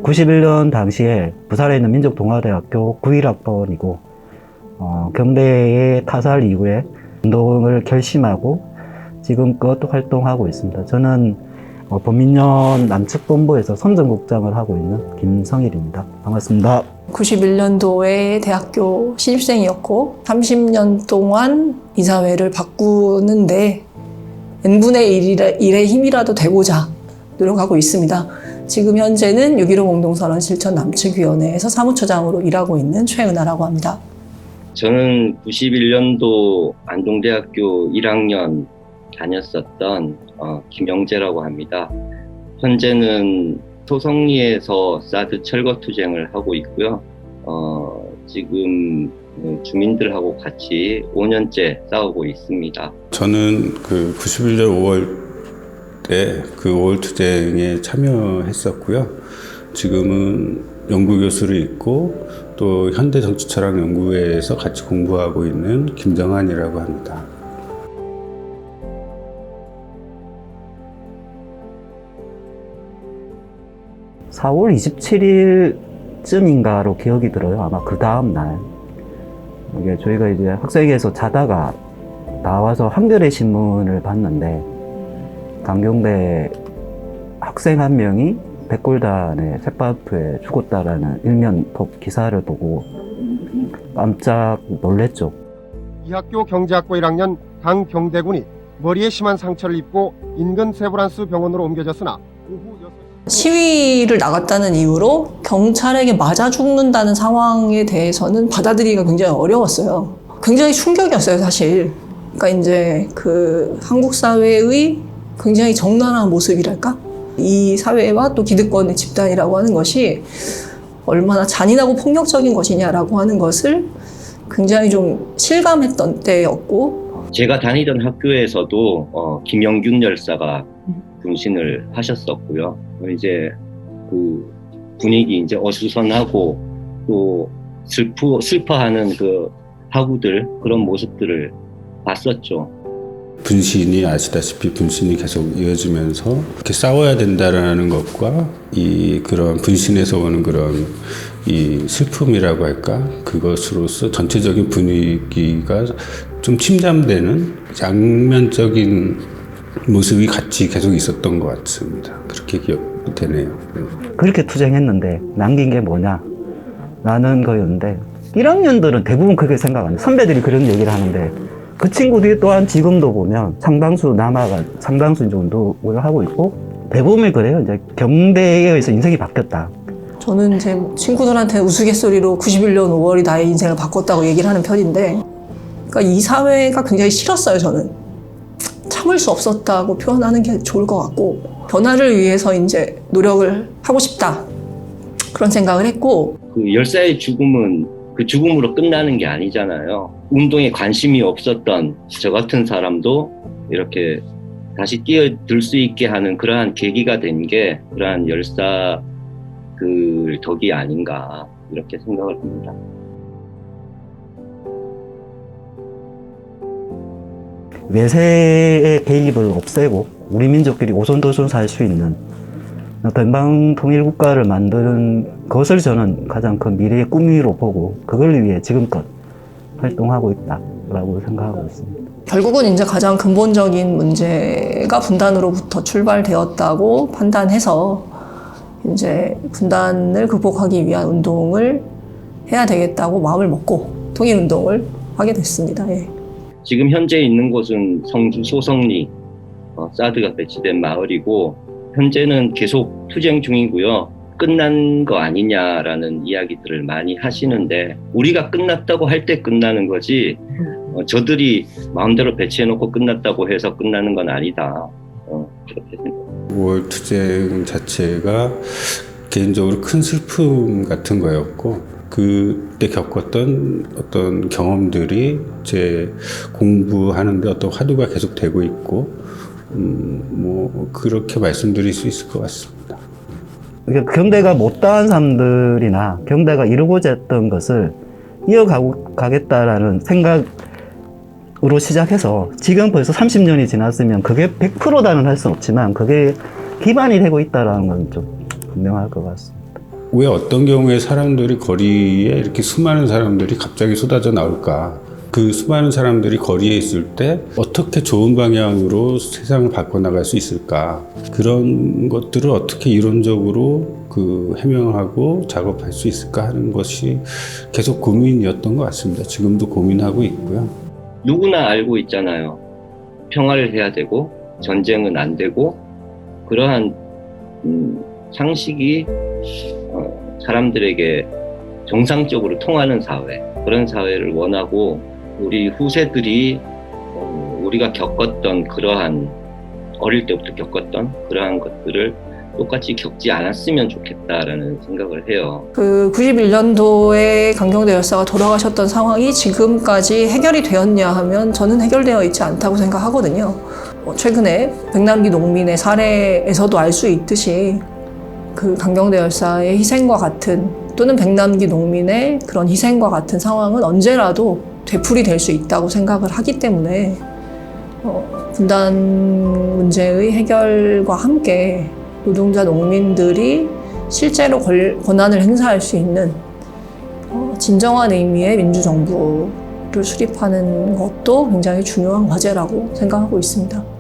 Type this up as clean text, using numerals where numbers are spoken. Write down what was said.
91년 당시에 부산에 있는 민족동아대학교 91학번이고 경대의 타살 이후에 운동을 결심하고 지금껏 활동하고 있습니다. 저는 범민련 남측본부에서 선전국장을 하고 있는 김성일입니다. 반갑습니다. 91년도에 대학교 신입생이었고 30년 동안 이사회를 바꾸는데 n분의 1의 힘이라도 되고자 노력하고 있습니다. 지금 현재는 6.15 공동선언 실천 남측위원회에서 사무처장으로 일하고 있는 최은하라고 합니다. 저는 91년도 안동대학교 1학년 다녔었던 김영재라고 합니다. 현재는 소성리에서 사드 철거 투쟁을 하고 있고요. 지금 주민들하고 같이 5년째 싸우고 있습니다. 저는 91년 5월 때 그 5월 투쟁에 참여했었고요. 지금은 연구교수로 있고 또 현대정치철학연구회에서 같이 공부하고 있는 김정한이라고 합니다. (4월 27일쯤인가로) 기억이 들어요. 아마 그 다음 날 이게 저희가 이제 학생회에서 자다가 나와서 한겨레 신문을 봤는데 강경대 학생 한 명이 백골단의 셋바프에 죽었다라는 일면 톱 기사를 보고 깜짝 놀랬죠. 이 학교 경제학부 1학년 강경대군이 머리에 심한 상처를 입고 인근 세브란스 병원으로 옮겨졌으나 오후 6시... 시위를 나갔다는 이유로 경찰에게 맞아 죽는다는 상황에 대해서는 받아들이기가 굉장히 어려웠어요. 굉장히 충격이었어요, 사실. 그러니까 이제 한국 사회의 굉장히 적나라한 모습이랄까? 이 사회와 또 기득권의 집단이라고 하는 것이 얼마나 잔인하고 폭력적인 것이냐라고 하는 것을 굉장히 좀 실감했던 때였고. 제가 다니던 학교에서도 김영균 열사가 분신을 하셨었고요. 이제 그 분위기 이제 어수선하고 또 슬퍼하는 그 학우들 그런 모습들을 봤었죠. 분신이 아시다시피 분신이 계속 이어지면서 이렇게 싸워야 된다라는 것과 그런 분신에서 오는 그런 이 슬픔이라고 할까 그것으로서 전체적인 분위기가 좀 침잠되는 양면적인 모습이 같이 계속 있었던 것 같습니다. 그렇게 기억되네요. 그렇게 투쟁했는데 남긴 게 뭐냐 라는 거였는데 1학년들은 대부분 그렇게 생각 안 해요. 선배들이 그런 얘기를 하는데 그 친구들이 또한 지금도 보면 상당수 이제 운동을 하고 있고 대부분이 그래요. 이제 경대에 의해서 인생이 바뀌었다. 저는 제 친구들한테 우스갯소리로 91년 5월이 나의 인생을 바꿨다고 얘기를 하는 편인데, 그러니까 이 사회가 굉장히 싫었어요, 저는. 참을 수 없었다고 표현하는 게 좋을 것 같고, 변화를 위해서 이제 노력을 하고 싶다. 그런 생각을 했고. 그 열사의 죽음은 그 죽음으로 끝나는 게 아니잖아요. 운동에 관심이 없었던 저 같은 사람도 이렇게 다시 뛰어들 수 있게 하는 그러한 계기가 된 게 그러한 열사 그 덕이 아닌가 이렇게 생각을 합니다. 외세의 개입을 없애고 우리 민족끼리 오손도손 살 수 있는 변방통일국가를 만드는 것을 저는 가장 큰 미래의 꿈으로 보고 그걸 위해 지금껏 활동하고 있다라고 생각하고 있습니다. 결국은 이제 가장 근본적인 문제가 분단으로부터 출발되었다고 판단해서 이제 분단을 극복하기 위한 운동을 해야 되겠다고 마음을 먹고 통일운동을 하게 됐습니다. 예. 지금 현재 있는 곳은 성주 소성리 사드가 배치된 마을이고 현재는 계속 투쟁 중이고요. 끝난 거 아니냐라는 이야기들을 많이 하시는데 우리가 끝났다고 할 때 끝나는 거지 저들이 마음대로 배치해놓고 끝났다고 해서 끝나는 건 아니다. 그렇게 생각합니다. 5월 투쟁 자체가 개인적으로 큰 슬픔 같은 거였고 그때 겪었던 어떤 경험들이 제 공부하는데 어떤 화두가 계속 되고 있고 뭐 그렇게 말씀드릴 수 있을 것 같습니다. 경대가 못다한 사람들이나 경대가 이루고자 했던 것을 이어가고 가겠다라는 생각으로 시작해서 지금 벌써 30년이 지났으면 그게 100%다는 할 수는 없지만 그게 기반이 되고 있다는 건 좀 분명할 것 같습니다. 왜 어떤 경우에 사람들이 거리에 이렇게 수많은 사람들이 갑자기 쏟아져 나올까? 그 수많은 사람들이 거리에 있을 때 어떻게 좋은 방향으로 세상을 바꿔나갈 수 있을까? 그런 것들을 어떻게 이론적으로 해명하고 작업할 수 있을까 하는 것이 계속 고민이었던 것 같습니다. 지금도 고민하고 있고요. 누구나 알고 있잖아요. 평화를 해야 되고 전쟁은 안 되고 그러한 상식이 사람들에게 정상적으로 통하는 사회, 그런 사회를 원하고 우리 후세들이 우리가 겪었던 그러한 어릴 때부터 겪었던 그러한 것들을 똑같이 겪지 않았으면 좋겠다라는 생각을 해요. 그 91년도에 강경대 열사가 돌아가셨던 상황이 지금까지 해결이 되었냐 하면 저는 해결되어 있지 않다고 생각하거든요. 최근에 백남기 농민의 사례에서도 알 수 있듯이 그 강경대 열사의 희생과 같은 또는 백남기 농민의 그런 희생과 같은 상황은 언제라도 되풀이될 수 있다고 생각을 하기 때문에 분단 문제의 해결과 함께 노동자 농민들이 실제로 권한을 행사할 수 있는 진정한 의미의 민주정부를 수립하는 것도 굉장히 중요한 과제라고 생각하고 있습니다.